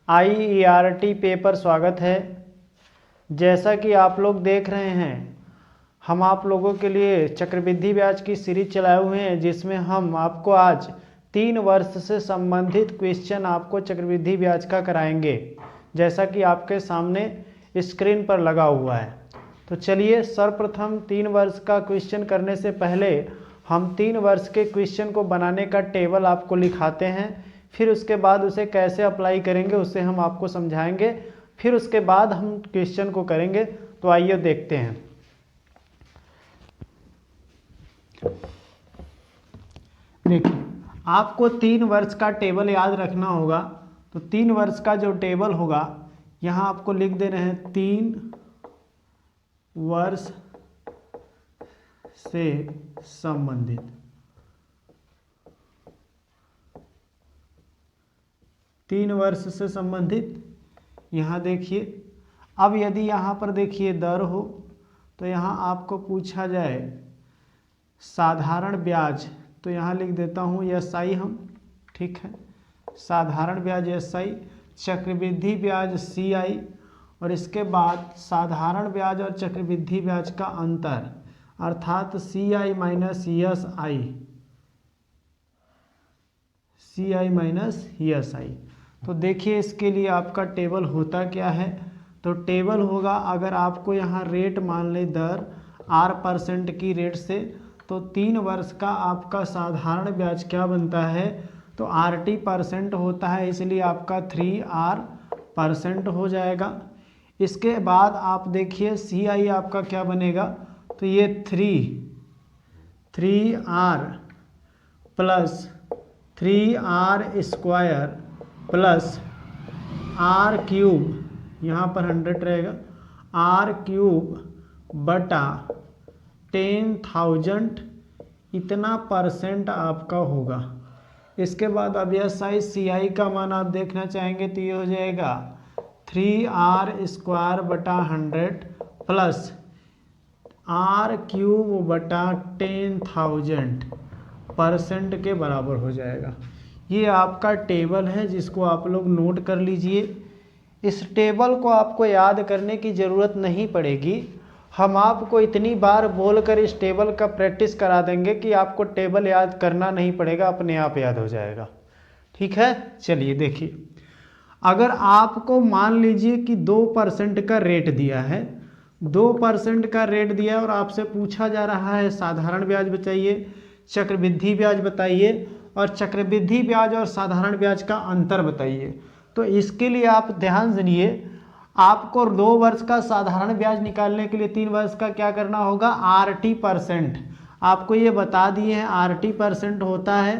IERT paper स्वागत है। जैसा कि आप लोग देख रहे हैं, हम आप लोगों के लिए चक्रवृद्धि ब्याज की सीरीज चलाए हुए हैं, जिसमें हम आपको आज 3 वर्ष से संबंधित क्वेश्चन आपको चक्रवृद्धि ब्याज का कराएंगे, जैसा कि आपके सामने स्क्रीन पर लगा हुआ है। तो चलिए, सर्वप्रथम 3 वर्ष का क्वेश्चन करने से पहले हम 3 वर्ष के क्वेश्चन को बनाने का टेबल आपको लिखाते हैं। फिर उसके बाद उसे कैसे अप्लाई करेंगे उसे हम आपको समझाएंगे। फिर उसके बाद हम क्वेश्चन को करेंगे। तो आइए देखते हैं। देखिए, आपको 3 वर्ष का टेबल याद रखना होगा। तो 3 वर्ष का जो टेबल होगा, यहाँ आपको लिख देना है 3 वर्ष से संबंधित। तीन वर्ष से संबंधित यहाँ देखिए। अब यदि यहाँ पर देखिए दर हो, तो यहाँ आपको पूछा जाए साधारण ब्याज, तो यहाँ लिख देता हूँ SI हम, ठीक है। साधारण ब्याज SI, चक्रवृद्धि ब्याज CI, और इसके बाद साधारण ब्याज और चक्रवृद्धि ब्याज का अंतर अर्थात CI माइनस SI। तो देखिए, इसके लिए आपका टेबल होता क्या है। तो टेबल होगा, अगर आपको यहाँ रेट मान ले दर R% की रेट से, तो 3 वर्ष का आपका साधारण ब्याज क्या बनता है, तो RT% होता है, इसलिए आपका 3R% हो जाएगा। इसके बाद आप देखिए CI आपका क्या बनेगा, तो ये 3R plus 3R square plus R cube, यहाँ पर 100 रहेगा, R क्यूब बटा 10,000 इतना % आपका होगा। इसके बाद अब SI CI का मान आप देखना चाहेंगे, तो ये हो जाएगा 3R स्क्वायर बटा 100 प्लस R क्यूब बटा 10,000% के बराबर हो जाएगा। ये आपका टेबल है, जिसको आप लोग नोट कर लीजिए। इस टेबल को आपको याद करने की ज़रूरत नहीं पड़ेगी। हम आपको इतनी बार बोलकर इस टेबल का प्रैक्टिस करा देंगे कि आपको टेबल याद करना नहीं पड़ेगा, अपने आप याद हो जाएगा। ठीक है, चलिए देखिए। अगर आपको मान लीजिए कि 2% का रेट दिया है, 2% का रेट दिया है और आपसे पूछा जा रहा है साधारण ब्याज बताइए, चक्रवृद्धि ब्याज बताइए, और चक्रवृद्धि ब्याज और साधारण ब्याज का अंतर बताइए। तो इसके लिए आप ध्यान सुनिए, आपको 2 वर्ष का साधारण ब्याज निकालने के लिए 3 वर्ष का क्या करना होगा, RT%। आपको ये बता दिए हैं RT% होता है,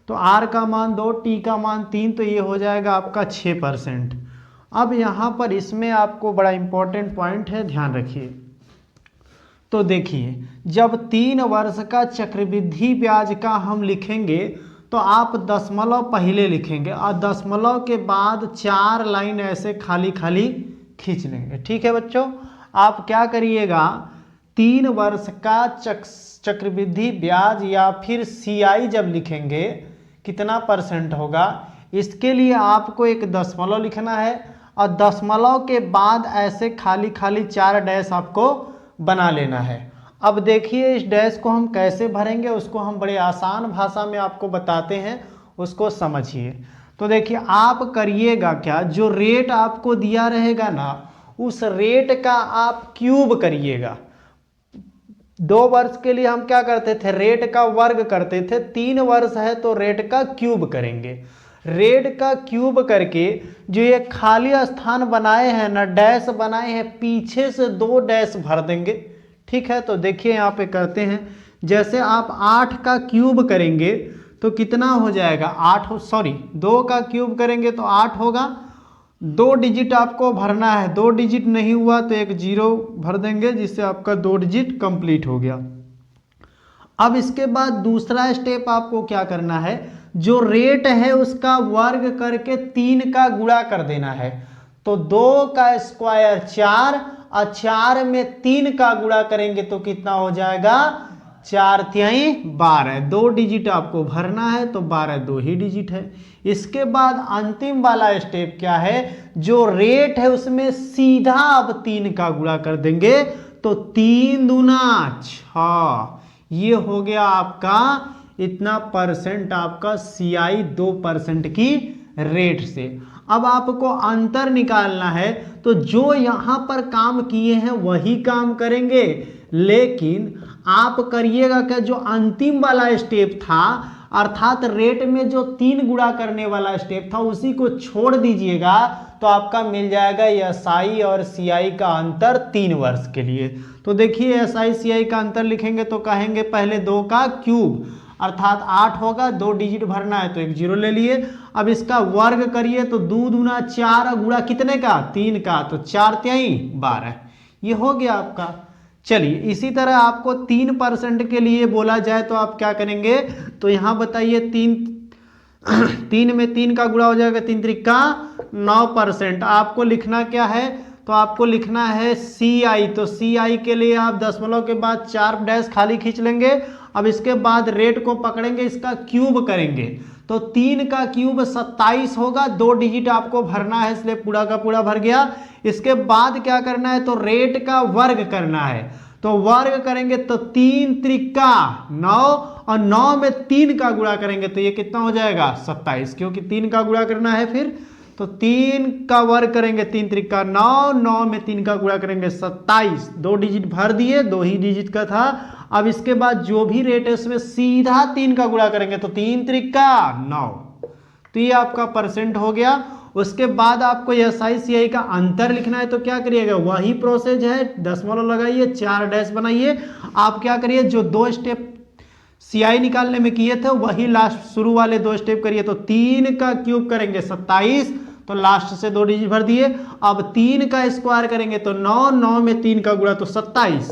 तो R का मान 2, T का मान 3, तो ये हो जाएगा आपका 6%। अब यहाँ पर इसमें आपको बड़ा इंपॉर्टेंट पॉइंट है, ध्यान रखिए। तो देखिए, जब 3 वर्ष का चक्रवृद्धि ब्याज का हम लिखेंगे, तो आप दशमलव पहले लिखेंगे और दशमलव के बाद 4 लाइन ऐसे खाली खाली खींच लेंगे। ठीक है बच्चों, आप क्या करिएगा, 3 वर्ष का चक्रवृद्धि ब्याज या फिर CI जब लिखेंगे, कितना % होगा, इसके लिए आपको एक दशमलव लिखना है और दशमलव के बाद ऐसे खाली खाली 4 डैश आपको बना लेना है। अब देखिए, इस डैश को हम कैसे भरेंगे, उसको हम बड़े आसान भाषा में आपको बताते हैं, उसको समझिए। तो देखिए, आप करिएगा क्या, जो रेट आपको दिया रहेगा ना, उस रेट का आप क्यूब करिएगा। 2 वर्ष के लिए हम क्या करते थे, रेट का वर्ग करते थे। 3 वर्ष है तो रेट का क्यूब करेंगे। रेट का क्यूब करके जो ये खाली स्थान बनाए हैं ना, डैश बनाए हैं, पीछे से 2 डैश भर देंगे। ठीक है, तो देखिए यहाँ पे करते हैं। जैसे आप 8 का क्यूब करेंगे तो कितना हो जाएगा, 2 का क्यूब करेंगे तो 8 होगा। 2 डिजिट आपको भरना है, 2 डिजिट नहीं हुआ तो एक 0 भर देंगे, जिससे आपका 2 डिजिट कंप्लीट हो गया। अब इसके बाद दूसरा स्टेप आपको क्या करना है, जो रेट है उसका वर्ग करके 3 का गुणा कर देना है। तो 2 का स्क्वायर 4 और 4 में 3 का गुणा करेंगे तो कितना हो जाएगा, 4 तिहाई 12, 2 डिजिट आपको भरना है तो 12 2 ही डिजिट है। इसके बाद अंतिम वाला स्टेप क्या है, जो रेट है उसमें सीधा अब 3 का गुणा कर देंगे तो 3 दूना 6, ये हो गया आपका इतना परसेंट आपका CI 2% की रेट से। अब आपको अंतर निकालना है तो जो यहां पर काम किए हैं वही काम करेंगे, लेकिन आप करिएगा कि जो अंतिम वाला स्टेप था अर्थात रेट में जो 3 गुणा करने वाला स्टेप था उसी को छोड़ दीजिएगा तो आपका मिल जाएगा SI और CI का अंतर 3 वर्ष के लिए। तो देखिए SI CI का अंतर लिखेंगे तो कहेंगे पहले 2 का क्यूब अर्थात 8 होगा, 2 डिजिट भरना है तो एक 0 ले लिए। अब इसका वर्ग करिए तो 2 दूना 4 गुणा कितने का 3 का, तो 4 तिहाई 12, ये हो गया आपका। चलिए इसी तरह आपको 3% के लिए बोला जाए तो आप क्या करेंगे, तो यहाँ बताइए 3 में 3 का गुणा हो जाएगा 3 त्रिका 9%। आपको लिखना क्या है, तो आपको लिखना है CI, तो CI के लिए आप दशमलव के बाद 4 डैश खाली खींच लेंगे। अब इसके बाद रेट को पकड़ेंगे, इसका क्यूब करेंगे तो 3 का क्यूब 27 होगा, 2 डिजिट आपको भरना है इसलिए पूरा का पूरा भर गया। इसके बाद क्या करना है, तो रेट का वर्ग करना है, तो वर्ग करेंगे तो 3 त्रिका 9 और 9 में 3 का गुणा करेंगे तो ये कितना हो जाएगा 27, क्योंकि 3 का गुणा करना है फिर तो 3 का वर्ग करेंगे 3 त्रिका 9, 9 में 3 का गुणा करेंगे 27, 2 डिजिट भर दिए, 2 ही डिजिट का था। अब इसके बाद जो भी रेट है उसमें सीधा 3 का गुणा करेंगे तो 3 त्रिका 9, तो ये आपका परसेंट हो गया। उसके बाद आपको SI CI का अंतर लिखना है तो क्या करिएगा, वही प्रोसेस है, दशमलव लगाइए 4 डैश बनाइए। आप क्या करिए, जो 2 स्टेप CI निकालने में किए थे वही लास्ट शुरू वाले 2 स्टेप करिए, तो 3 का क्यूब करेंगे 27, तो लास्ट से 2 डिजिट भर दिए। अब 3 का स्क्वायर करेंगे तो 9, 9 में 3 का गुणा तो 27,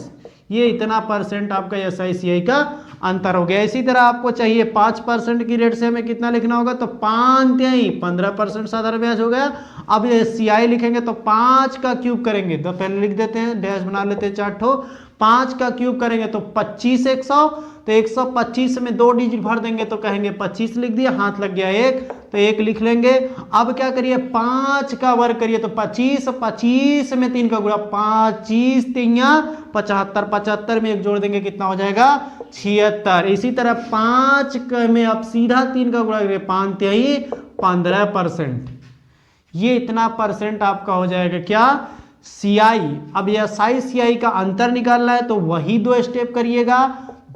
ये इतना परसेंट आपका SI CI का अंतर हो गया। इसी तरह आपको चाहिए 5% की रेट से हमें कितना लिखना होगा, तो 5 तिहाई 15% साधारण ब्याज हो गया। अब ये CI लिखेंगे तो 5 का क्यूब करेंगे, तो पहले लिख देते हैं, डैश बना लेते हैं 4 ठो, 5 का क्यूब करेंगे तो 25 100, तो 125 में 2 डिजिट भर देंगे तो कहेंगे 25 लिख दिया, हाथ लग गया 1 तो 1 लिख लेंगे। अब क्या करिए 5 का वर्ग करिए तो 25, 25 में 3 का गुणा 25 तिया 75, 75 में 1 जोड़ देंगे कितना हो जाएगा 76। इसी तरह 5 में अब सीधा 3 का गुणा करिए 5 तिहाई 15%, ये इतना परसेंट आपका हो जाएगा क्या CI। अब SI CI का अंतर निकालना है तो वही 2 स्टेप करिएगा,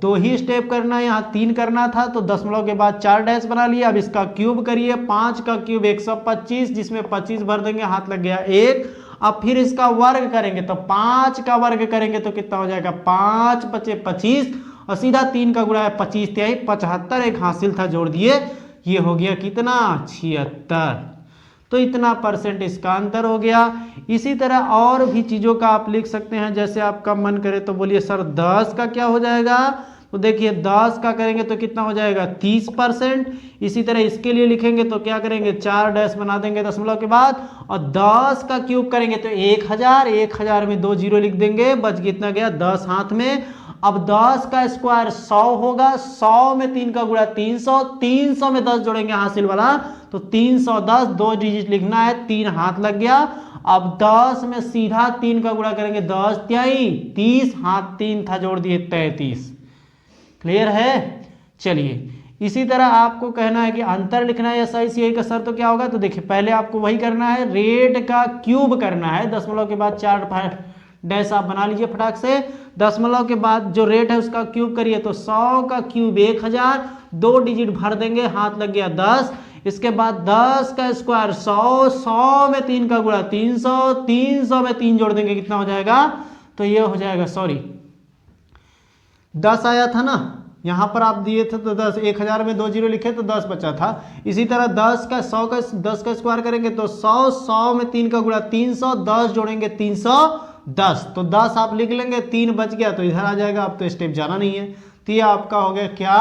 2 ही स्टेप करना है, यहाँ 3 करना था तो दशमलव के बाद 4 डैश बना लिया। अब इसका क्यूब करिए, 5 का क्यूब 125, जिसमें 25 भर देंगे, हाथ लग गया 1। अब फिर इसका वर्ग करेंगे तो 5 का वर्ग करेंगे तो कितना हो जाएगा 5 × 25 और सीधा 3 का गुणा है 25 तिहाई 75, एक हासिल था जोड़ दिए, ये हो गया कितना 76, तो इतना परसेंट इसका अंतर हो गया। इसी तरह और भी चीज़ों का आप लिख सकते हैं, जैसे आपका मन करे तो बोलिए सर 10 का क्या हो जाएगा, तो देखिए 10 का करेंगे तो कितना हो जाएगा 30%। इसी तरह इसके लिए लिखेंगे तो क्या करेंगे 4 डैश बना देंगे दशमलव के बाद, और 10 का क्यूब करेंगे तो 1000, 1000 में 2 जीरो लिख देंगे, बच कितना गया 10 हाथ में। अब 10 का स्क्वायर 100 होगा, 100 में 3 का गुणा 300, 300 में 10 जोड़ेंगे हासिल वाला तो 310, 2 डिजिट लिखना है, 3 हाथ लग गया। अब 10 में सीधा 3 का गुणा करेंगे 10 तिहाई 30, हाथ 3 था जोड़ दिए 33, क्लियर है। चलिए इसी तरह आपको कहना है कि अंतर लिखना है SI CI का सर, तो क्या होगा, तो देखिए पहले आपको वही करना है, रेट का क्यूब करना है, दशमलव के बाद 4 डैश आप बना लीजिए फटाक से, दशमलव के बाद जो रेट है उसका क्यूब करिए तो 100 का क्यूब 1000, 2 डिजिट भर देंगे, हाथ लग गया 10। इसके बाद 10 का स्क्वायर 100, 100 में 3 का गुणा 300, 300 में 3 जोड़ देंगे कितना हो जाएगा, तो ये हो जाएगा 10 आया था ना, यहाँ पर आप दिए थे तो 10, 1000 में 2 जीरो लिखे तो 10 बचा था। इसी तरह 10 का स्क्वायर करेंगे तो 100, 100 में 3 का गुणा 300, 10 जोड़ेंगे 310, तो 10 आप लिख लेंगे, 3 बच गया तो इधर आ जाएगा, अब तो स्टेप जाना नहीं है। तो ये आपका हो गया क्या,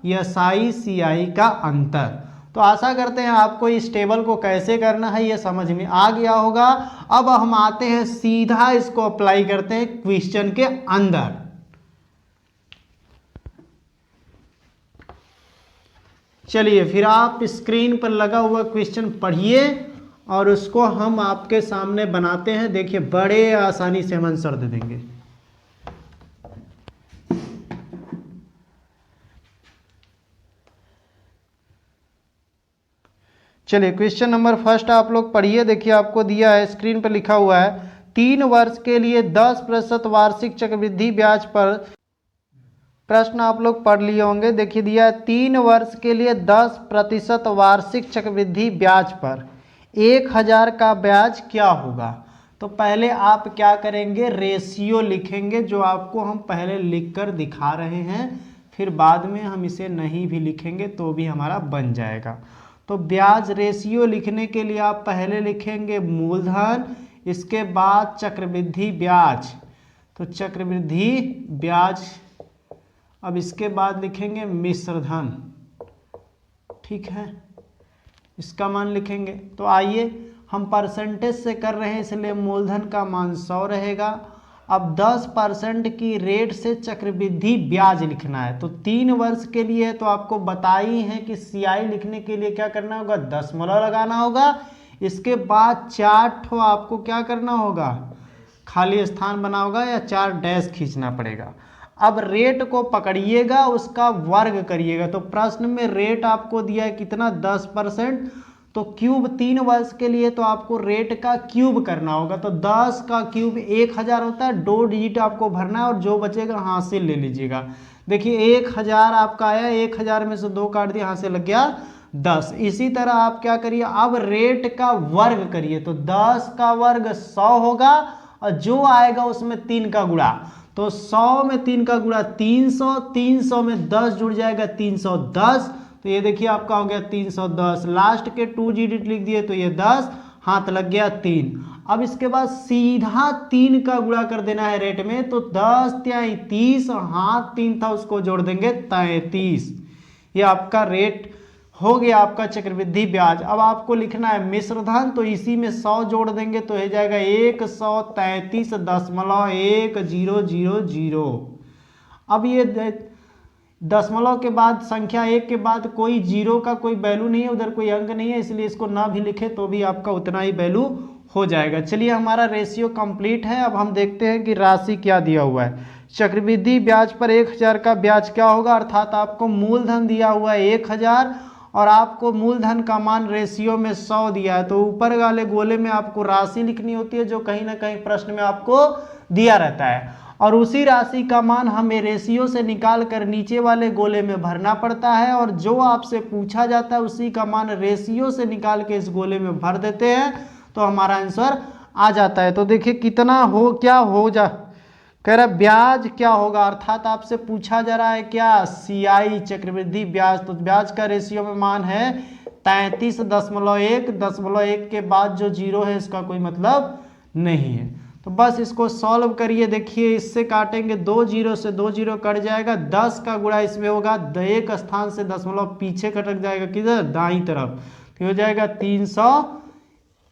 SI CI का अंतर। तो आशा करते हैं आपको इस टेबल को कैसे करना है ये समझ में आ गया होगा। अब हम आते हैं सीधा इसको अप्लाई करते हैं क्वेश्चन के अंदर। चलिए फिर आप स्क्रीन पर लगा हुआ क्वेश्चन पढ़िए और उसको हम आपके सामने बनाते हैं। देखिए बड़े आसानी से हम आंसर दे देंगे। चलिए क्वेश्चन नंबर फर्स्ट आप लोग पढ़िए। देखिए आपको दिया है, स्क्रीन पर लिखा हुआ है 3 वर्ष के लिए 10% वार्षिक चक्रवृद्धि ब्याज पर। प्रश्न आप लोग पढ़ लिए होंगे। देखिए दिया है 3 वर्ष के लिए 10% वार्षिक चक्रवृद्धि ब्याज पर 1000 का ब्याज क्या होगा। तो पहले आप क्या करेंगे, रेशियो लिखेंगे, जो आपको हम पहले लिखकर दिखा रहे हैं। फिर बाद में हम इसे नहीं भी लिखेंगे तो भी हमारा बन जाएगा। तो ब्याज रेशियो लिखने के लिए आप पहले लिखेंगे मूलधन, इसके बाद चक्रवृद्धि ब्याज, तो चक्रवृद्धि ब्याज। अब इसके बाद लिखेंगे मिश्रधन, ठीक है, इसका मान लिखेंगे। तो आइए हम परसेंटेज से कर रहे हैं इसलिए मूलधन का मान 100 रहेगा। अब 10% की रेट से चक्रवृद्धि ब्याज लिखना है। तो 3 वर्ष के लिए तो आपको बताई है कि सीआई लिखने के लिए क्या करना होगा, दशमलव लगाना होगा। इसके बाद 4 ठो आपको क्या करना होगा, खाली स्थान बना होगा या 4 डैश खींचना पड़ेगा। अब रेट को पकड़िएगा, उसका वर्ग करिएगा। तो प्रश्न में रेट आपको दिया है कितना, 10%। तो क्यूब 3 वर्ष के लिए तो आपको रेट का क्यूब करना होगा। तो 10 का क्यूब 1000 होता है। 2 डिजिट आपको भरना है और जो बचेगा हाथ से ले लीजिएगा। देखिए 1000 आपका आया, 1000 में से 2 काट दिया, हाथ से लग गया 10। इसी तरह आप क्या करिए, अब रेट का वर्ग करिए। तो 10 का वर्ग 100 होगा और जो आएगा उसमें 3 का गुणा। तो 100 में 3 का गुणा 300, 300 में 10 जुड़ जाएगा 310। तो ये देखिए आपका हो गया 310। लास्ट के 2 डिजिट लिख दिए तो ये 10, हाथ लग गया 3। अब इसके बाद सीधा 3 का गुणा कर देना है रेट में। तो 10 तिहाई 30, हाथ 3 था उसको जोड़ देंगे 33। ये आपका रेट हो गया, आपका चक्रवृद्धि ब्याज। अब आपको लिखना है मिश्रधन, तो इसी में 100 जोड़ देंगे तो हो जाएगा 133.1000। अब ये दशमलव के बाद संख्या 1 के बाद कोई जीरो का कोई वैल्यू नहीं है, उधर कोई अंक नहीं है, इसलिए इसको ना भी लिखे तो भी आपका उतना ही वैल्यू हो जाएगा। चलिए हमारा रेशियो कंप्लीट है। अब हम देखते हैं कि राशि क्या दिया हुआ है। चक्रवृद्धि ब्याज पर 1000 का ब्याज क्या होगा, अर्थात आपको मूलधन दिया हुआ है 1000 और आपको मूलधन का मान रेशियो में 100 दिया है। तो ऊपर वाले गोले में आपको राशि लिखनी होती है जो कहीं ना कहीं प्रश्न में आपको दिया रहता है, और उसी राशि का मान हमें रेशियो से निकाल कर नीचे वाले गोले में भरना पड़ता है, और जो आपसे पूछा जाता है उसी का मान रेशियो से निकाल के इस गोले में भर देते हैं तो हमारा आंसर आ जाता है। तो देखिए कितना हो, क्या हो जा कह रहा ब्याज क्या होगा, अर्थात आपसे पूछा जा रहा है क्या, सीआई चक्रवृद्धि ब्याज। तो ब्याज का रेशियो में मान है 33.1, 0.1 के बाद जो जीरो है इसका कोई मतलब नहीं है। तो बस इसको सॉल्व करिए। देखिए इससे काटेंगे 2 जीरो से 2 जीरो कट जाएगा, 10 का गुणा इसमें होगा, एक स्थान से दशमलव पीछे खटक जाएगा किधर, दाईं तरफ, तो हो जाएगा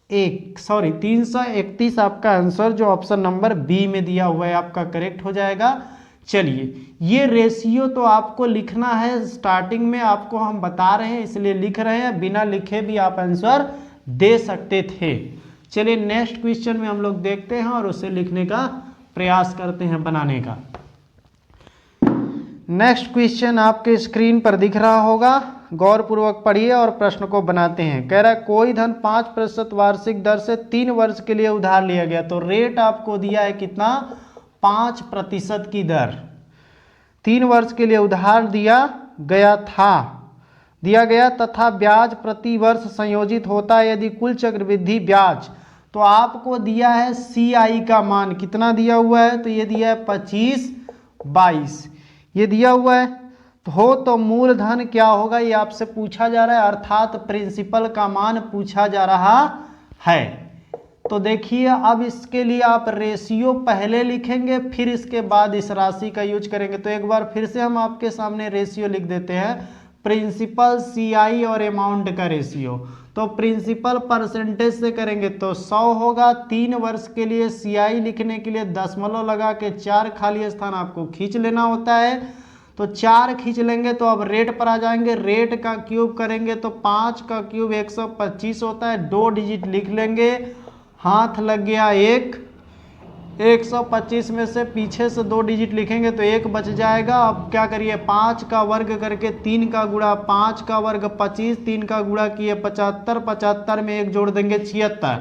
331 आपका आंसर जो ऑप्शन नंबर बी में दिया हुआ है आपका करेक्ट हो जाएगा। चलिए ये रेशियो तो आपको लिखना है, स्टार्टिंग में आपको हम बता रहे हैं इसलिए लिख रहे हैं, बिना लिखे भी आप आंसर दे सकते थे। चलिए नेक्स्ट क्वेश्चन में हम लोग देखते हैं और उसे लिखने का प्रयास करते हैं, बनाने का। नेक्स्ट क्वेश्चन आपके स्क्रीन पर दिख रहा होगा, गौरपूर्वक पढ़िए और प्रश्न को बनाते हैं। कह रहा है कोई धन 5% वार्षिक दर से 3 वर्ष के लिए उधार लिया गया। तो रेट आपको दिया है कितना, 5% की दर 3 वर्ष के लिए उधार दिया गया तथा ब्याज प्रति वर्ष संयोजित होता है यदि कुल चक्रवृद्धि ब्याज। तो आपको दिया है सीआई का मान कितना दिया हुआ है, तो ये दिया है 25/22 ये दिया हुआ है। तो मूलधन क्या होगा ये आपसे पूछा जा रहा है, अर्थात प्रिंसिपल का मान पूछा जा रहा है। तो देखिए अब इसके लिए आप रेशियो पहले लिखेंगे फिर इसके बाद इस राशि का यूज करेंगे। तो एक बार फिर से हम आपके सामने रेशियो लिख देते हैं, प्रिंसिपल, सीआई और अमाउंट का रेशियो। तो प्रिंसिपल परसेंटेज से करेंगे तो 100 होगा। 3 वर्ष के लिए सीआई लिखने के लिए दशमलव लगा के 4 खाली स्थान आपको खींच लेना होता है। तो 4 खींच लेंगे तो अब रेट पर आ जाएंगे। रेट का क्यूब करेंगे तो 5 का क्यूब 125 होता है। 2 डिजिट लिख लेंगे, हाथ लग गया 1, 125 में से पीछे से 2 डिजिट लिखेंगे तो 1 बच जाएगा। अब क्या करिए, 5 का वर्ग करके 3 का गुणा, 5 का वर्ग 25, 3 का गुणा किए 75, 75 में 1 जोड़ देंगे 76,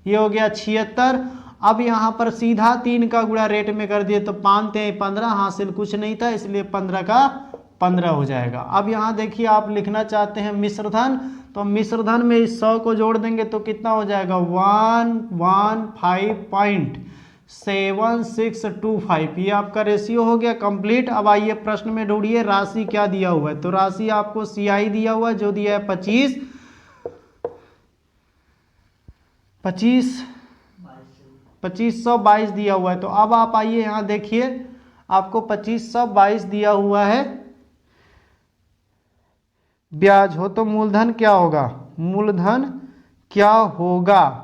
ये हो गया 76। अब यहाँ पर सीधा 3 का गुणा रेट में कर दिए तो 5 3 15, हासिल कुछ नहीं था इसलिए 15 का 15 हो जाएगा। अब यहाँ देखिए आप लिखना चाहते हैं मिश्रधन, तो मिश्रधन में इस 100 को जोड़ देंगे तो कितना हो जाएगा 115.7625, ये आपका रेशियो हो गया कंप्लीट। अब आइए प्रश्न में ढूंढिए राशि क्या दिया हुआ है। तो राशि आपको CI दिया हुआ है जो दिया है 2522 दिया हुआ है। तो अब आप आइए यहाँ देखिए आपको 2522 दिया हुआ है ब्याज हो, तो मूलधन क्या होगा, मूलधन क्या होगा।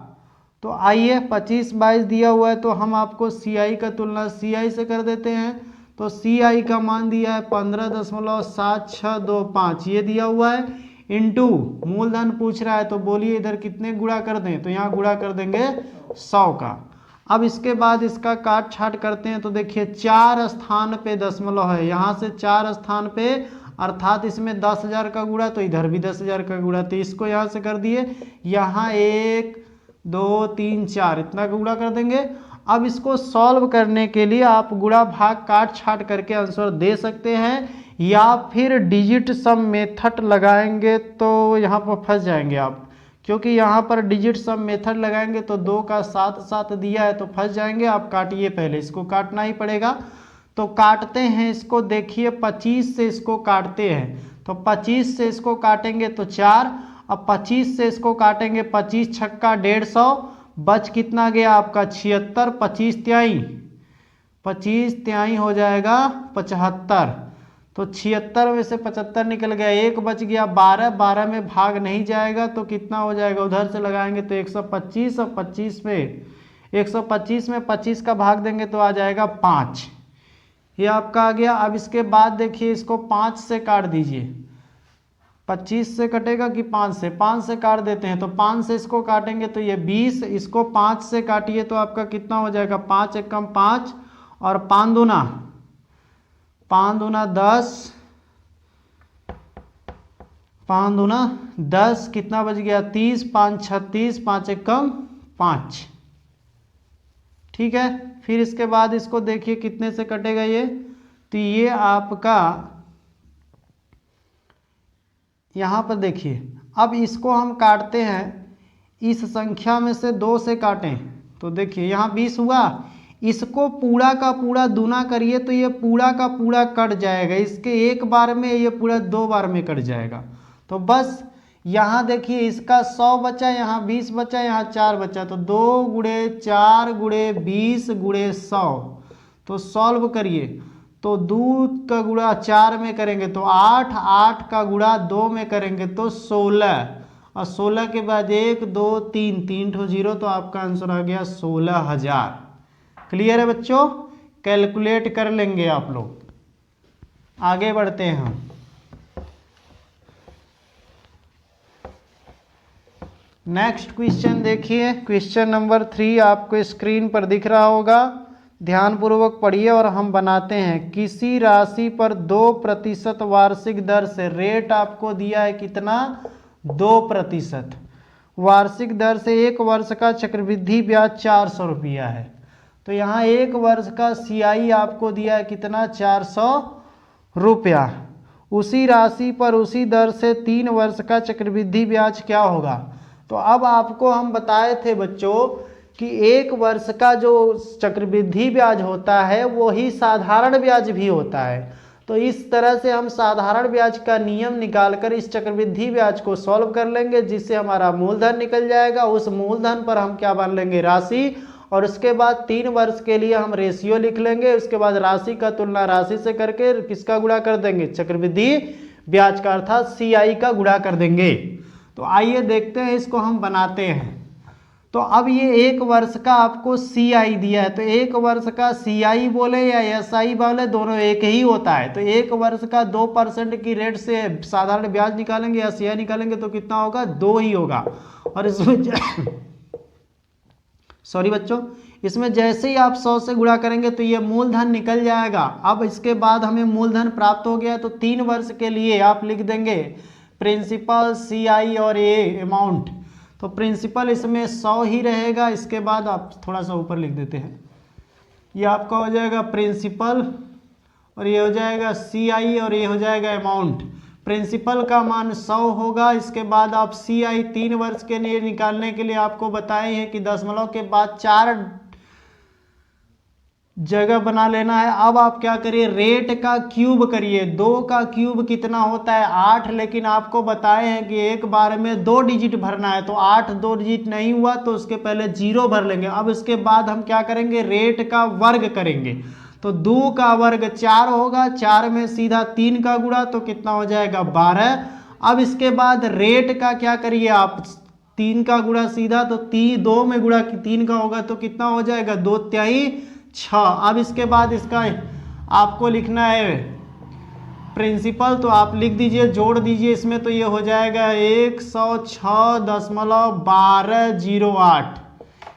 तो आइए 2522 दिया हुआ है तो हम आपको CI का तुलना CI से कर देते हैं। तो CI का मान दिया है 15.7625, ये दिया हुआ है, इंटू मूलधन पूछ रहा है तो बोलिए इधर कितने गुणा कर दें, तो यहाँ गुणा कर देंगे 100 का। अब इसके बाद इसका काट छाट करते हैं तो देखिए 4 स्थान पे दशमलव है, यहाँ से 4 स्थान पे, अर्थात इसमें 10,000 का गुणा तो इधर भी 10,000 का गुणा, तो इसको यहाँ से कर दिए, यहाँ 1 2 3 4 इतना गुणा कर देंगे। अब इसको सॉल्व करने के लिए आप गुणा भाग काट छाट करके आंसर दे सकते हैं, या फिर डिजिट सम मेथड लगाएंगे तो यहाँ पर फंस जाएंगे आप, क्योंकि यहाँ पर डिजिट सम मेथड लगाएंगे तो 2 का 7 7 दिया है तो फंस जाएंगे। आप काटिए, पहले इसको काटना ही पड़ेगा। तो काटते हैं इसको, देखिए 25 से इसको काटते हैं तो 25 से इसको काटेंगे तो 4, अब 25 से इसको काटेंगे 25 छक्का 150, बच कितना गया आपका 76, 25 त्याई हो जाएगा 75, तो 76 में से 75 निकल गया, 1 बच गया 12, 12 में भाग नहीं जाएगा तो कितना हो जाएगा, उधर से लगाएंगे तो 125, और 25 में 125 में 25 का भाग देंगे तो आ जाएगा 5, ये आपका आ गया। अब इसके बाद देखिए इसको 5 से काट दीजिए, 25 से कटेगा कि 5 से, 5 से काट देते हैं तो 5 से इसको काटेंगे तो ये 20, इसको 5 से काटिए तो आपका कितना हो जाएगा 5 एकम 5 और 5 दूना 10, 5 दूना 10, कितना बच गया 30, 5 36, 5 एकम 5, ठीक है। फिर इसके बाद इसको देखिए कितने से कटेगा ये, तो ये आपका यहाँ पर देखिए, अब इसको हम काटते हैं, इस संख्या में से 2 से काटें तो देखिए यहाँ 20 हुआ, इसको पूरा का पूरा दूना करिए तो ये पूरा का पूरा कट जाएगा, इसके एक बार में ये पूरा 2 बार में कट जाएगा। तो बस यहाँ देखिए इसका 100 बचा, यहाँ 20 बचा, यहाँ 4 बचा, तो 2 गुणे 4 गुणे 20 गुणे 100, तो सॉल्व करिए तो 2 का गुणा 4 में करेंगे तो 8, 8 का गुणा 2 में करेंगे तो 16, और 16 के बाद 1 2 3 3 ठो 0, तो आपका आंसर आ गया 16,000। क्लियर है बच्चों, कैलकुलेट कर लेंगे आप लोग। आगे बढ़ते हैं हम, नेक्स्ट क्वेश्चन देखिए, क्वेश्चन नंबर 3 आपको स्क्रीन पर दिख रहा होगा, ध्यानपूर्वक पढ़िए और हम बनाते हैं। किसी राशि पर 2% वार्षिक दर से, रेट आपको दिया है कितना 2%, वार्षिक दर से 1 वर्ष का चक्रवृद्धि ब्याज 400 रुपया है। तो यहाँ 1 वर्ष का CI आपको दिया है कितना 400 रुपया। उसी राशि पर उसी दर से 3 वर्ष का चक्रवृद्धि ब्याज क्या होगा। तो अब आपको हम बताए थे बच्चों कि 1 वर्ष का जो चक्रवृद्धि ब्याज होता है वो ही साधारण ब्याज भी होता है। तो इस तरह से हम साधारण ब्याज का नियम निकालकर इस चक्रवृद्धि ब्याज को सॉल्व कर लेंगे, जिससे हमारा मूलधन निकल जाएगा। उस मूलधन पर हम क्या मान लेंगे राशि, और उसके बाद 3 वर्ष के लिए हम रेशियो लिख लेंगे। उसके बाद राशि का तुलना राशि से करके किसका गुणा कर देंगे, चक्रवृद्धि ब्याज का, अर्थात CI का गुणा कर देंगे। तो आइए देखते हैं इसको हम बनाते हैं। तो अब ये 1 वर्ष का आपको CI दिया है, तो 1 वर्ष का CI बोले या SI बोले, दोनों एक ही होता है। तो 1 वर्ष का 2% की रेट से साधारण ब्याज निकालेंगे या CI निकालेंगे तो कितना होगा, 2 ही होगा। और इसमें सॉरी बच्चों, इसमें जैसे ही आप 100 से गुणा करेंगे तो ये मूलधन निकल जाएगा। अब इसके बाद हमें मूलधन प्राप्त हो गया, तो 3 वर्ष के लिए आप लिख देंगे प्रिंसिपल, CI और ये अमाउंट। तो प्रिंसिपल इसमें 100 ही रहेगा, इसके बाद आप थोड़ा सा ऊपर लिख देते हैं, ये आपका हो जाएगा प्रिंसिपल और ये हो जाएगा CI और ये हो जाएगा अमाउंट। प्रिंसिपल का मान 100 होगा, इसके बाद आप CI 3 वर्ष के लिए निकालने के लिए आपको बताए हैं कि दशमलव के बाद 4 जगह बना लेना है। अब आप क्या करिए, रेट का क्यूब करिए। 2 का क्यूब कितना होता है, 8, लेकिन आपको बताए हैं कि एक बार में 2 डिजिट भरना है, तो 8 2 डिजिट नहीं हुआ तो उसके पहले 0 भर लेंगे। अब इसके बाद हम क्या करेंगे, रेट का वर्ग करेंगे। तो 2 का वर्ग 4 होगा, 4 में सीधा 3 का गुणा तो कितना हो जाएगा, 12। अब इसके बाद रेट का क्या करिए आप, 3 का गुणा सीधा, तो 2 में गुणा 3 का होगा तो कितना हो जाएगा, 2 तिहाई 6। अब इसके बाद इसका आपको लिखना है प्रिंसिपल, तो आप लिख दीजिए, जोड़ दीजिए इसमें, तो ये हो जाएगा 106.1208,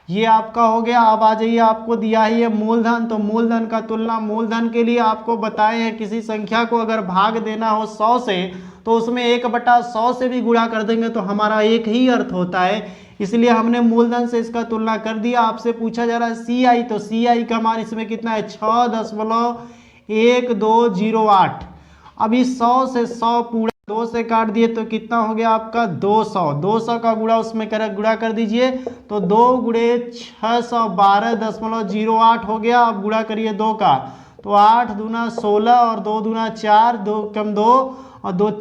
ये आपका हो गया। अब आ जाइए, आपको दिया ही है मूलधन, तो मूलधन का तुलना, मूलधन के लिए आपको बताए हैं किसी संख्या को अगर भाग देना हो 100 से तो उसमें 1/100 से भी गुणा कर देंगे तो हमारा एक ही अर्थ होता है, इसलिए हमने मूलधन से इसका तुलना कर दिया। आपसे पूछा जा रहा है CI, तो CI का मान इसमें कितना है, 6.1208। अभी 100 से 100 पूरा 2 से काट दिए तो कितना हो गया आपका, 200। 200 का गुणा उसमें गुणा कर दीजिए, तो 2 गुणे 612.08 हो गया। अब गुणा करिए 2 का, तो 8 दूना 16 और 2 दूना 4, 2 कम 2 और 2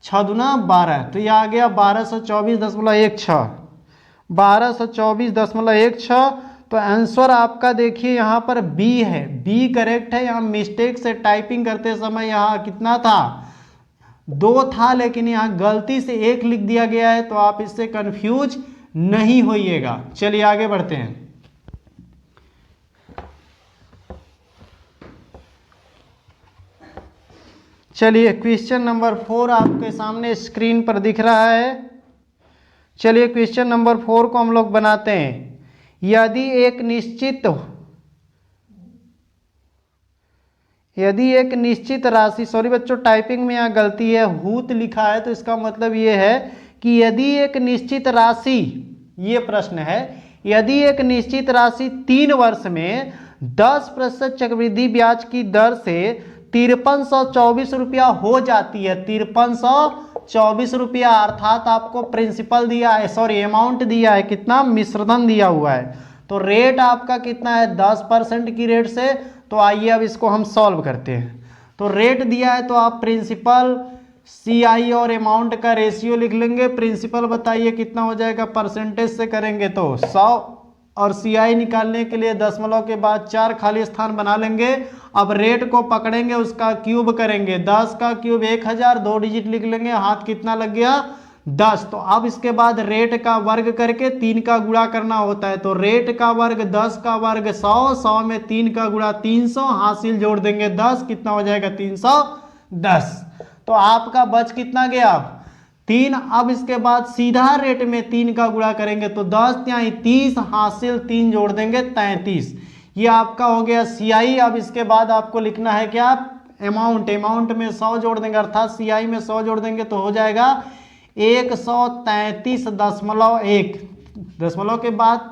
6 दूना 12, तो ये आ गया 1224.16, 1224.16। तो आंसर आपका देखिए यहाँ पर B है, B करेक्ट है। यहाँ मिस्टेक से टाइपिंग करते समय यहाँ कितना था, 2 था, लेकिन यहाँ गलती से 1 लिख दिया गया है, तो आप इससे कंफ्यूज नहीं होइएगा। चलिए आगे बढ़ते हैं। चलिए क्वेश्चन नंबर 4 आपके सामने स्क्रीन पर दिख रहा है। चलिए क्वेश्चन नंबर 4 को हम लोग बनाते हैं। यदि एक निश्चित राशि, सॉरी बच्चों टाइपिंग में यहाँ गलती है, हूत लिखा है, तो इसका मतलब ये है कि यदि एक निश्चित राशि, ये प्रश्न है, यदि एक निश्चित राशि 3 वर्ष में 10% चक्रवृद्धि ब्याज की दर से 5324 रुपया हो जाती है, 5324 रुपया, अर्थात आपको प्रिंसिपल दिया है, सॉरी अमाउंट दिया है, कितना, मिश्रधन दिया हुआ है, तो रेट आपका कितना है, 10% की रेट से। तो आइए अब इसको हम सॉल्व करते हैं। तो रेट दिया है तो आप प्रिंसिपल, CI और अमाउंट का रेशियो लिख लेंगे। प्रिंसिपल बताइए कितना हो जाएगा, परसेंटेज से करेंगे तो 100, और CI निकालने के लिए दशमलव के बाद 4 खाली स्थान बना लेंगे। अब रेट को पकड़ेंगे, उसका क्यूब करेंगे, 10 का क्यूब 1000, 2 डिजिट लिख लेंगे, हाथ कितना लग गया, 10। तो अब इसके बाद रेट का वर्ग करके 3 का गुणा करना होता है, तो रेट का वर्ग 10 का वर्ग 100, 100 में 3 का गुणा 300, हासिल जोड़ देंगे 10, कितना हो जाएगा, 310। तो आपका बच कितना गया, 3। अब इसके बाद सीधा रेट में 3 का गुणा करेंगे तो 10 तिहाई 30, हासिल 3 जोड़ देंगे 33, ये आपका हो गया CI। अब इसके बाद आपको लिखना है क्या, अमाउंट, अमाउंट में 100 जोड़ देंगे, अर्थात CI में 100 जोड़ देंगे तो हो जाएगा 133.1। दशमलव के बाद,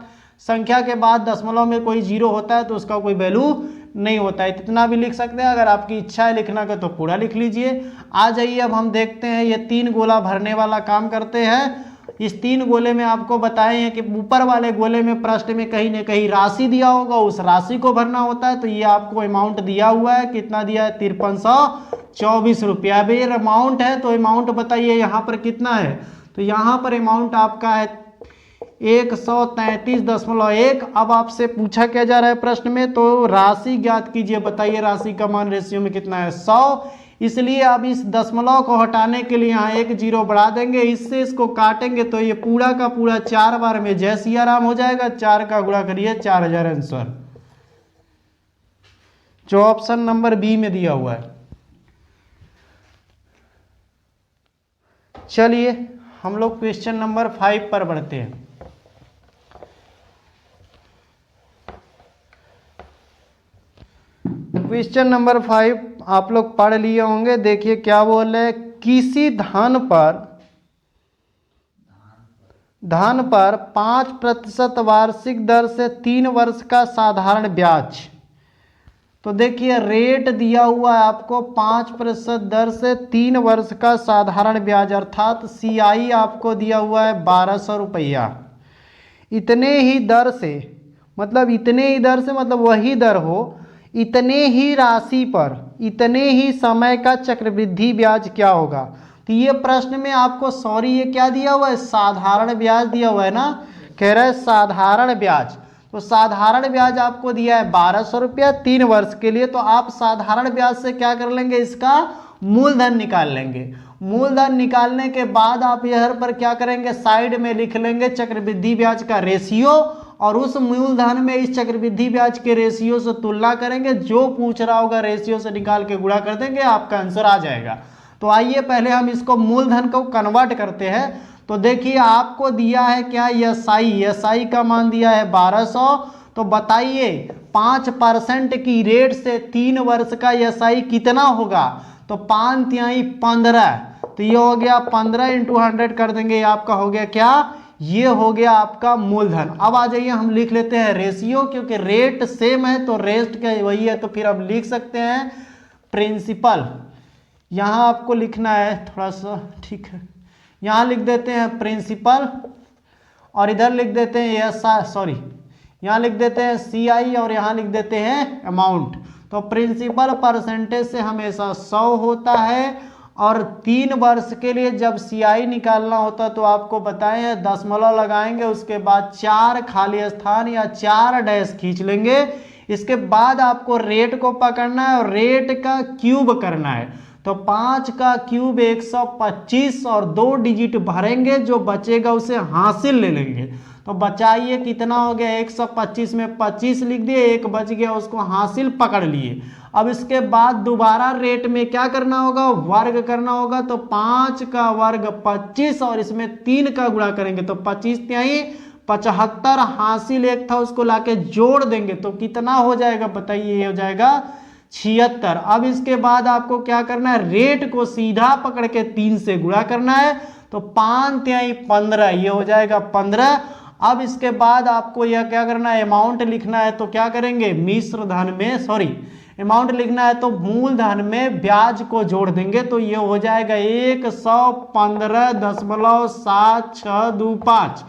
संख्या के बाद दशमलव में कोई 0 होता है तो उसका कोई वैल्यू नहीं होता है, इतना भी लिख सकते हैं। अगर आपकी इच्छा है लिखना का तो पूरा लिख लीजिए। आ जाइए अब हम देखते हैं, ये 3 गोला भरने वाला काम करते हैं। इस 3 गोले में आपको बताए हैं कि ऊपर वाले गोले में प्रश्न में कहीं ना कहीं राशि दिया होगा, उस राशि को भरना होता है। तो ये आपको अमाउंट दिया हुआ है, कितना दिया है, 5324 रुपया। अब ये अमाउंट है तो अमाउंट बताइए यहाँ पर कितना है, तो यहाँ पर अमाउंट आपका है 133.1। अब आपसे पूछा क्या जा रहा है प्रश्न में, तो राशि ज्ञात कीजिए, बताइए राशि का मान रेशियो में कितना है, 100। इसलिए अब इस दशमलव को हटाने के लिए यहाँ एक जीरो बढ़ा देंगे, इससे इसको काटेंगे तो ये पूरा का पूरा 4 बार में जय सिया राम हो जाएगा। 4 का गुणा करिए 4000 आंसर, जो ऑप्शन नंबर बी में दिया हुआ है। चलिए हम लोग क्वेश्चन नंबर 5 पर बढ़ते हैं। क्वेश्चन नंबर 5 आप लोग पढ़ लिए होंगे। देखिए क्या बोल रहे हैं, किसी धन पर 5% वार्षिक दर से 3 वर्ष का साधारण ब्याज। तो देखिए रेट दिया हुआ है आपको 5% दर से 3 वर्ष का साधारण ब्याज, अर्थात CI आपको दिया हुआ है 1200 रुपया। इतने ही दर से मतलब वही दर हो, इतने ही राशि पर इतने ही समय का चक्रवृद्धि ब्याज क्या होगा। तो ये प्रश्न में आपको ये क्या दिया हुआ है, साधारण ब्याज दिया हुआ है ना, कह रहा है साधारण ब्याज। तो साधारण ब्याज आपको दिया है 1200 रुपया 3 वर्ष के लिए। तो आप साधारण ब्याज से क्या कर लेंगे, इसका मूलधन निकाल लेंगे। मूलधन निकालने के बाद आप यहाँ पर क्या करेंगे, साइड में लिख लेंगे चक्रवृद्धि ब्याज का रेशियो, और उस मूलधन में इस चक्रवृद्धि ब्याज के रेशियो से तुलना करेंगे। जो पूछ रहा होगा रेशियो से निकाल के गुणा कर देंगे, आपका आंसर आ जाएगा। तो आइए पहले हम इसको मूलधन को कन्वर्ट करते हैं। तो देखिए आपको दिया है क्या, SI का मान दिया है 1200। तो बताइए 5% की रेट से 3 वर्ष का SI कितना होगा। तो 5 तिहाई 15, तो ये हो गया 15 × 100 कर देंगे, ये आपका हो गया क्या, ये हो गया आपका मूलधन। अब आ जाइए हम लिख लेते हैं रेशियो, क्योंकि रेट सेम है तो रेस्ट का वही है, तो फिर हम लिख सकते हैं प्रिंसिपल। यहाँ आपको लिखना है थोड़ा सा, ठीक है, यहाँ लिख देते हैं प्रिंसिपल और इधर लिख देते हैं यहाँ लिख देते हैं CI और यहाँ लिख देते हैं अमाउंट। तो प्रिंसिपल परसेंटेज से हमेशा 100 होता है, और 3 वर्ष के लिए जब CI निकालना होता है तो आपको बताएं दशमलव लगाएंगे, उसके बाद 4 खाली स्थान या 4 डैश खींच लेंगे। इसके बाद आपको रेट को पकड़ना है और रेट का क्यूब करना है। तो 5 का क्यूब 125 और 2 डिजिट भरेंगे, जो बचेगा उसे हासिल ले लेंगे। तो बचाइए कितना हो गया, 125 में 25 लिख दिए, एक बच गया, उसको हासिल पकड़ लिए। अब इसके बाद दोबारा रेट में क्या करना होगा, वर्ग करना होगा। तो 5 का वर्ग 25 और इसमें 3 का गुणा करेंगे, तो 25 तिहाई 75, हासिल एक था उसको लाके जोड़ देंगे तो कितना हो जाएगा बताइए, ये हो जाएगा 76। अब इसके बाद आपको क्या करना है, रेट को सीधा पकड़ के 3 से गुणा करना है। तो 5 तिहाई 15, ये हो जाएगा 15। अब इसके बाद आपको यह क्या करना है, अमाउंट लिखना है। तो क्या करेंगे, अमाउंट लिखना है तो मूलधन में ब्याज को जोड़ देंगे। तो ये हो जाएगा 115.7625।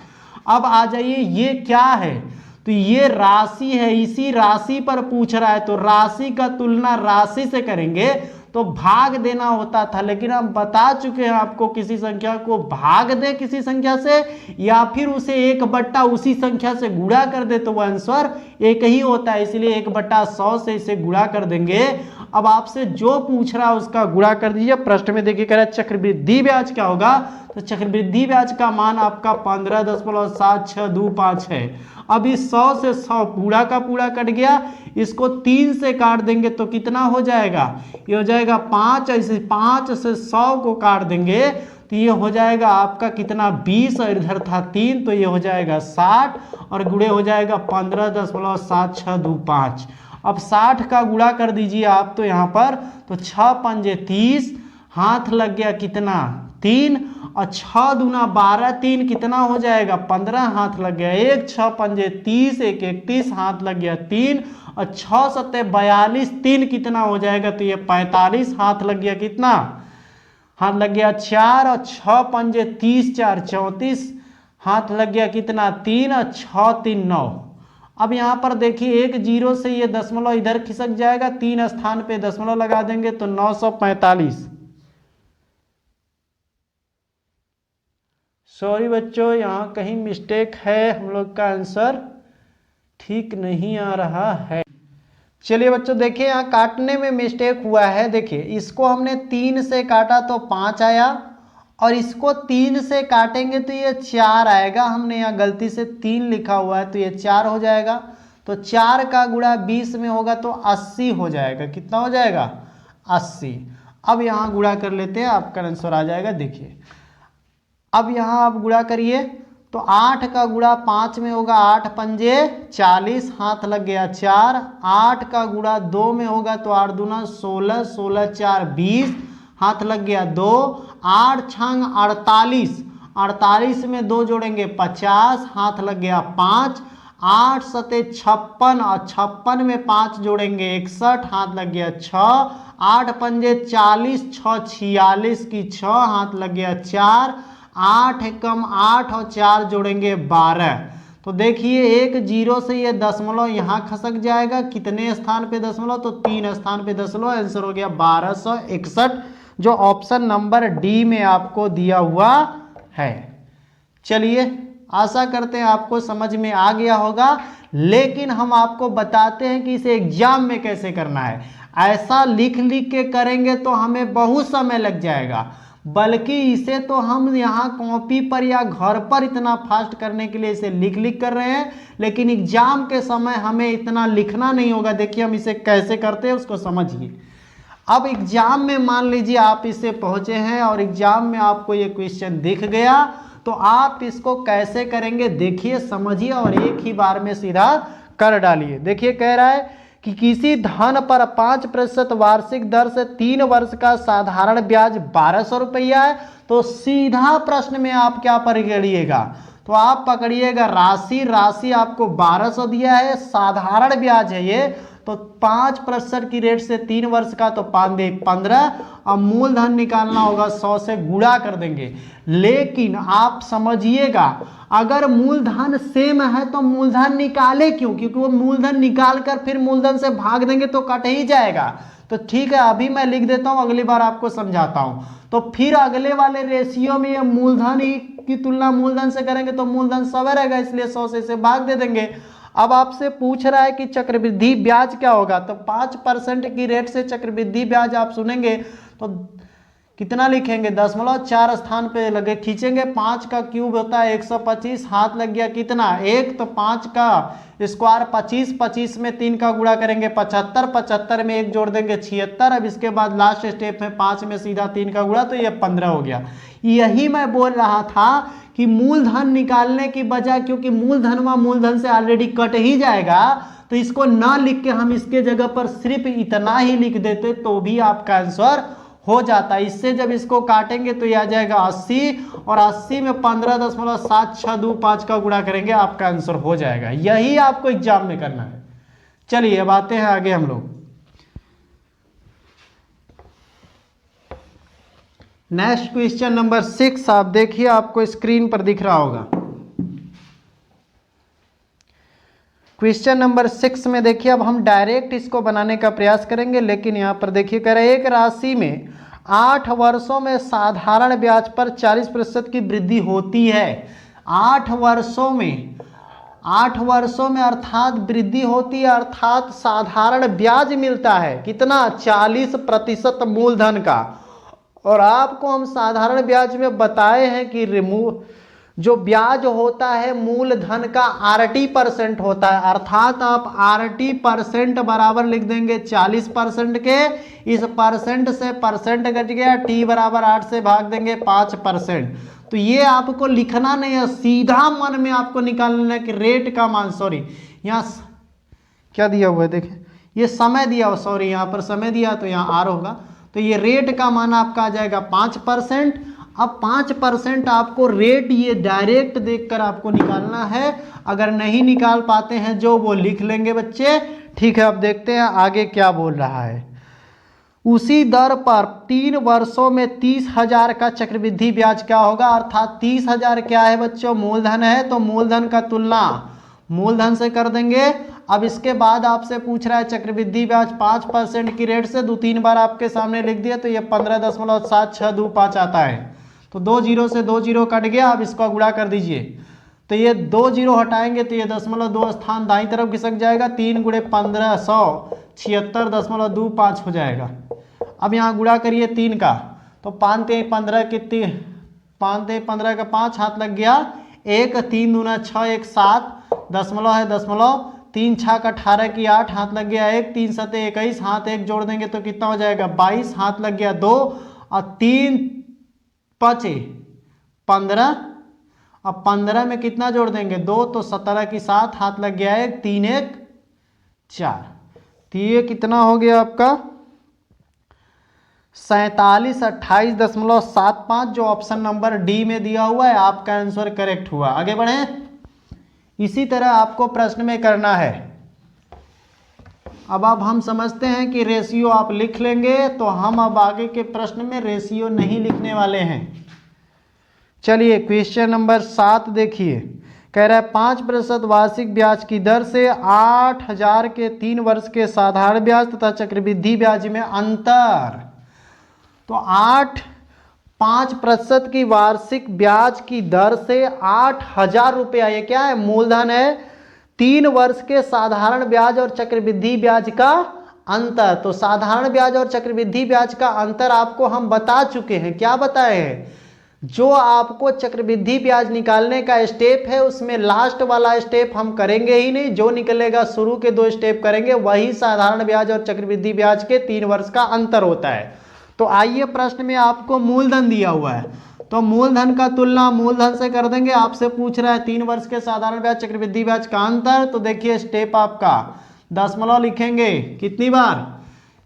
अब आ जाइए ये क्या है, तो ये राशि है, इसी राशि पर पूछ रहा है तो राशि का तुलना राशि से करेंगे तो भाग देना होता था, लेकिन हम बता चुके हैं आपको किसी संख्या को भाग दे किसी संख्या से या फिर उसे 1/, उसी संख्या से गुणा कर दे तो वह आंसर एक ही होता है, इसलिए 1/100 से इसे गुणा कर देंगे। अब आपसे जो पूछ रहा है उसका गुणा कर दीजिए। प्रश्न में देखिए कह रहा है चक्रवृद्धि ब्याज क्या होगा, तो चक्रवृद्धि ब्याज का मान आपका 15.7625 है। अब इस 100 से 100 पूरा का पूरा कट गया, इसको 3 से काट देंगे तो कितना हो जाएगा, ये हो जाएगा 5। ऐसे 5 से 100 को काट देंगे तो ये हो जाएगा आपका कितना 20, और इधर था 3 तो ये हो जाएगा 60, और गुणे हो जाएगा 15.7625। अब 60 का गुणा कर दीजिए आप तो यहाँ पर, तो 6 पंजे 30, हाथ लग गया कितना 3, और 6 दूना 12, 3 कितना हो जाएगा 15, हाथ लग गया 1, 6 पंजे 30, 1 31, हाथ लग गया 3, और 6 सत्ते 42, 3 कितना हो जाएगा, तो ये 45, हाथ लग गया कितना, हाथ लग गया 4, और 6 पंजे 30, 4 34, हाथ लग गया कितना 3, और 6 3 9। अब यहाँ पर देखिए 1 0 से ये दशमलव इधर खिसक जाएगा, 3 स्थान पे दशमलव लगा देंगे तो 945। सॉरी बच्चों, यहाँ कहीं मिस्टेक है, हम लोग का आंसर ठीक नहीं आ रहा है। चलिए बच्चों देखिए यहाँ काटने में मिस्टेक हुआ है। देखिए इसको हमने 3 से काटा तो 5 आया, और इसको 3 से काटेंगे तो ये 4 आएगा। हमने यहाँ गलती से 3 लिखा हुआ है तो ये 4 हो जाएगा। तो 4 का गुणा 20 में होगा तो 80 हो जाएगा। कितना हो जाएगा? 80। अब यहाँ गुणा कर लेते हैं, आपका आंसर आ जाएगा। देखिए अब यहाँ आप गुणा करिए तो 8 का गुणा 5 में होगा 8 पंजे 40, हाथ लग गया 4। 8 का गुणा 2 में होगा तो 8 दूना 16, 16 4 20, हाथ लग गया 2। 8 छंग 48, 48 में 2 जोड़ेंगे 50, हाथ लग गया 5। 8 सते 56, और 56 में 5 जोड़ेंगे 61, हाथ लग गया 6। 8 पंजे 40, 6 46 की 6, हाथ लग गया 4। 8 एकम 8 और 4 जोड़ेंगे 12। तो देखिए एक जीरो से ये दशमलव यहाँ खसक जाएगा। कितने स्थान पे दशमलव? तो 3 स्थान पे दशमलव। आंसर हो गया 1261, जो ऑप्शन नंबर डी में आपको दिया हुआ है। चलिए आशा करते हैं आपको समझ में आ गया होगा, लेकिन हम आपको बताते हैं कि इसे एग्जाम में कैसे करना है। ऐसा लिख लिख के करेंगे तो हमें बहुत समय लग जाएगा, बल्कि इसे तो हम यहाँ कॉपी पर या घर पर इतना फास्ट करने के लिए इसे लिख लिख कर रहे हैं, लेकिन एग्जाम के समय हमें इतना लिखना नहीं होगा। देखिए हम इसे कैसे करते हैं उसको समझिए। अब एग्जाम में मान लीजिए आप इसे पहुंचे हैं और एग्जाम में आपको ये क्वेश्चन दिख गया, तो आप इसको कैसे करेंगे देखिए, समझिए और एक ही बार में सीधा कर डालिए। देखिए कह रहा है कि किसी धन पर 5% वार्षिक दर से 3 वर्ष का साधारण ब्याज 1200 रुपया है। तो सीधा प्रश्न में आप क्या पकड़िएगा? तो आप पकड़िएगा राशि आपको 1200 दिया है, साधारण ब्याज है ये, तो 5% की रेट से 3 वर्ष का तो 5 दे 15, और मूलधन निकालना होगा 100 से गुणा कर देंगे। लेकिन आप समझिएगा अगर मूलधन सेम है तो मूलधन निकाले क्यों? क्योंकि वो मूलधन निकाल कर फिर मूलधन से भाग देंगे तो कट ही जाएगा। तो ठीक है अभी मैं लिख देता हूं, अगली बार आपको समझाता हूं। तो फिर अगले वाले रेशियो में ये मूलधन ही की तुलना मूलधन से करेंगे तो मूलधन 100 रहेगा, इसलिए 100 से इसे भाग दे देंगे। अब आपसे पूछ रहा है कि चक्रवृद्धि ब्याज क्या होगा, तो 5% की रेट से चक्रवृद्धि ब्याज आप सुनेंगे तो कितना लिखेंगे? 0.4 स्थान पे लगे खींचेंगे। 5 का क्यूब होता है 125, हाथ लग गया कितना? 1। तो 5 का स्क्वायर 25, 25 में 3 का गुणा करेंगे 75, 75 में 1 जोड़ देंगे 76। अब इसके बाद लास्ट स्टेप में 5 में सीधा 3 का गुणा, तो ये 15 हो गया। यही मैं बोल रहा था कि मूलधन निकालने की बजाय, क्योंकि मूलधन व मूलधन से ऑलरेडी कट ही जाएगा, तो इसको ना लिख के हम इसके जगह पर सिर्फ इतना ही लिख देते तो भी आपका आंसर हो जाता है। इससे जब इसको काटेंगे तो ये आ जाएगा 80, और 80 में 15.7625 का गुणा करेंगे, आपका आंसर हो जाएगा। यही आपको एग्जाम में करना है। चलिए अब आते हैं आगे हम लोग। नेक्स्ट क्वेश्चन नंबर 6 आप देखिए, आपको स्क्रीन पर दिख रहा होगा। क्वेश्चन नंबर 6 में देखिए, अब हम डायरेक्ट इसको बनाने का प्रयास करेंगे, लेकिन यहाँ पर देखिए कह रहे हैं एक राशि में 8 वर्षों में साधारण ब्याज पर 40% की वृद्धि होती है। 8 वर्षों में अर्थात वृद्धि होती है, अर्थात साधारण ब्याज मिलता है कितना? 40% मूलधन का। और आपको हम साधारण ब्याज में बताए हैं कि जो ब्याज होता है मूलधन का RT% होता है, अर्थात आप RT% बराबर लिख देंगे 40% के। इस परसेंट से परसेंट कट गया, T बराबर 8 से भाग देंगे 5%। तो ये आपको लिखना नहीं है, सीधा मन में आपको निकालना है कि रेट का मान, सॉरी यहाँ क्या दिया हुआ है देखिए, ये समय दिया हुआ, सॉरी यहाँ पर समय दिया तो यहाँ R होगा, तो ये रेट का मान आपका आ जाएगा 5%। अब 5% आपको रेट ये डायरेक्ट देखकर आपको निकालना है। अगर नहीं निकाल पाते हैं जो, वो लिख लेंगे बच्चे। ठीक है अब देखते हैं आगे क्या बोल रहा है। उसी दर पर 3 वर्षों में 30,000 का चक्रवृद्धि ब्याज क्या होगा? अर्थात 30,000 क्या है बच्चों? मूलधन है, तो मूलधन का तुलना मूलधन से कर देंगे। अब इसके बाद आपसे पूछ रहा है चक्रवृद्धि ब्याज 5% की रेट से, 2-3 बार आपके सामने लिख दिया तो ये 15.7625 आता है। तो 2 जीरो से 2 जीरो कट गया। अब इसको गुणा कर दीजिए तो ये 2 जीरो हटाएंगे तो ये 0.2 स्थान दाईं तरफ खिसक जाएगा। 3 गुणे 15 100 76.25 हो जाएगा। अब यहाँ गुणा करिए 3 का, तो 5 ते 15 कितनी, 5 ते 15 का 5 हाथ लग गया 1, 3 दूना 6 1 7 दशमलव है दशमलव, 3 छाक 18 की 8 हाथ लग गया 1, 3 सते 21 हाथ 1 जोड़ देंगे तो कितना हो जाएगा 22 हाथ लग गया 2 और 3 5 15, अब 15 में कितना जोड़ देंगे 2 तो 17 की 7 हाथ लग गया 1, 3 1 4, तो ये कितना हो गया आपका 4728.75 जो ऑप्शन नंबर डी में दिया हुआ है आपका आंसर करेक्ट हुआ। आगे बढ़े। इसी तरह आपको प्रश्न में करना है। अब हम समझते हैं कि रेशियो आप लिख लेंगे, तो हम अब आगे के प्रश्न में रेशियो नहीं लिखने वाले हैं। चलिए क्वेश्चन नंबर 7 देखिए, कह रहा है 5% वार्षिक ब्याज की दर से 8000 के 3 वर्ष के साधारण ब्याज तथा चक्रवृद्धि ब्याज में अंतर। तो 5% की वार्षिक ब्याज की दर से 8000 रुपया, ये क्या है मूलधन है, 3 वर्ष के साधारण ब्याज और चक्रवृद्धि ब्याज का अंतर। तो साधारण ब्याज और चक्रवृद्धि ब्याज का अंतर आपको हम बता चुके हैं। क्या बताए हैं, जो आपको चक्रवृद्धि ब्याज निकालने का स्टेप है उसमें लास्ट वाला स्टेप हम करेंगे ही नहीं, जो निकलेगा शुरू के 2 स्टेप करेंगे, वही साधारण ब्याज और चक्रवृद्धि ब्याज के 3 वर्ष का अंतर होता है। तो आइए प्रश्न में आपको मूलधन दिया हुआ है, तो मूलधन का तुलना मूलधन से कर देंगे। आपसे पूछ रहा है 3 वर्ष के साधारण ब्याज चक्रवृद्धि ब्याज का अंतर, तो देखिए स्टेप आपका दशमलव लिखेंगे कितनी बार,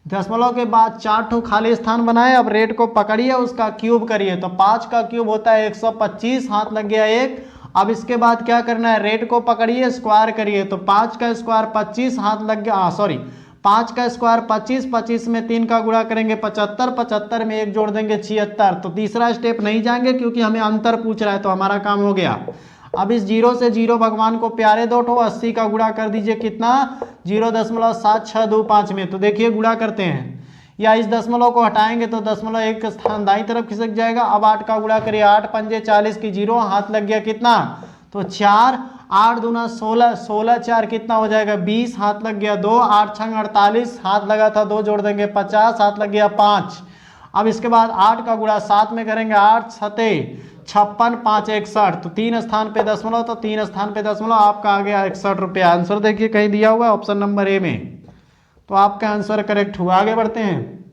दशमलव के बाद 4 ठो खाली स्थान बनाए। अब रेट को पकड़िए उसका क्यूब करिए, तो 5 का क्यूब होता है 125 हाथ लग गया 1। अब इसके बाद क्या करना है, रेट को पकड़िए स्क्वायर करिए, तो 5 का स्क्वायर 25 हाथ लग गया, सॉरी 5 का स्क्वायर 25, 25 में 3 का गुणा करेंगे 75, 75 में 1 जोड़ देंगे 76। तो तीसरा स्टेप नहीं जाएंगे क्योंकि हमें अंतर पूछ रहा है, तो हमारा काम हो गया। अब इस 0 से 0 भगवान को प्यारे 2 ठो 80 का गुणा कर दीजिए कितना 0.7625 में। तो देखिए गुणा करते हैं, या इस दशमलव को हटाएंगे तो दशमलव 1 स्थान दाईं तरफ खिसक जाएगा। अब 8 का गुणा करिए, 8 पंजे 40 की 0 हाथ लग गया कितना, तो 4, 8 दूना 16, 16 4 कितना हो जाएगा 20 हाथ लग गया 2, 8 छंग 48 हाथ लगा था 2 जोड़ देंगे 50 हाथ लग गया 5। अब इसके बाद 8 का गुणा 7 में करेंगे, 8 सते 56, 5 61, तो 3 स्थान पे दशमलव, तो 3 स्थान पे दशमलव, आपका आ गया 61 रुपया। आंसर देखिए कहीं दिया हुआ है ऑप्शन नंबर ए में, तो आपका आंसर करेक्ट हुआ। आगे बढ़ते हैं।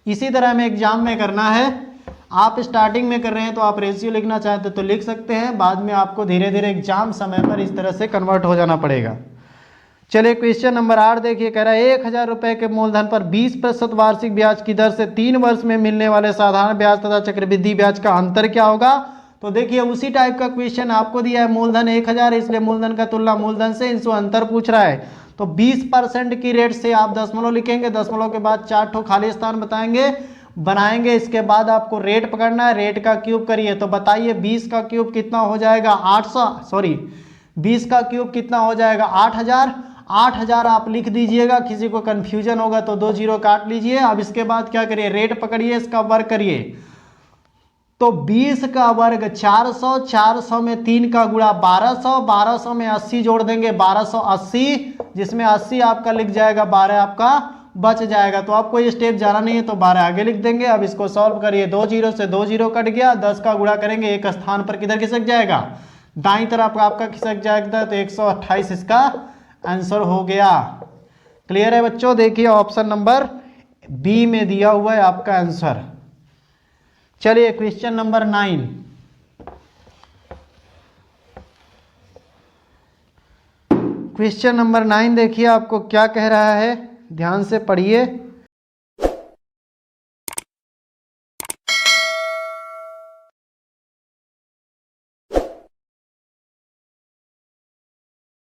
इसी तरह हमें एग्जाम में करना है, आप स्टार्टिंग में कर रहे हैं तो आप रेशियो लिखना चाहते तो लिख सकते हैं, बाद में आपको धीरे धीरे एग्जाम समय पर इस तरह से कन्वर्ट हो जाना पड़ेगा। चलिए क्वेश्चन नंबर 8 देखिए, कह रहा है 1000 रुपए के मूलधन पर 20% वार्षिक ब्याज की दर से 3 वर्ष में मिलने वाले साधारण ब्याज तथा चक्रवृद्धि ब्याज का अंतर क्या होगा। तो देखिए उसी टाइप का क्वेश्चन आपको दिया है, मूलधन 1000 इसलिए मूलधन का तुलना मूलधन से, इनसे अंतर पूछ रहा है। तो 20% की रेट से आप दशमलव लिखेंगे, दशमलव के बाद 4 ठो खाली स्थान बनाएंगे। इसके बाद आपको रेट पकड़ना है, रेट का क्यूब करिए, तो बताइए 20 का क्यूब कितना हो जाएगा 800, सॉरी 20 का क्यूब कितना हो जाएगा 8000। 8000 आप लिख दीजिएगा, किसी को कंफ्यूजन होगा तो 2 जीरो काट लीजिए। अब इसके बाद क्या करिए, रेट पकड़िए, इसका वर्ग करिए, तो 20 का वर्ग 400, 400 में 3 का गुणा 1200, 1200 में 80 जोड़ देंगे 1280, जिसमें 80 आपका लिख जाएगा, 12 आपका बच जाएगा। तो आपको ये स्टेप जाना नहीं है तो 12 आगे लिख देंगे। अब इसको सॉल्व करिए, 2 जीरो से 2 जीरो कट गया, 10 का गुणा करेंगे, एक स्थान पर किधर खिसक जाएगा, दाईं तरफ आपका खिसक जाएगा, तो 128 इसका आंसर हो गया। क्लियर है बच्चों। देखिए ऑप्शन नंबर बी में दिया हुआ है आपका आंसर। चलिए क्वेश्चन नंबर 9, क्वेश्चन नंबर 9 देखिए आपको क्या कह रहा है, ध्यान से पढ़िए।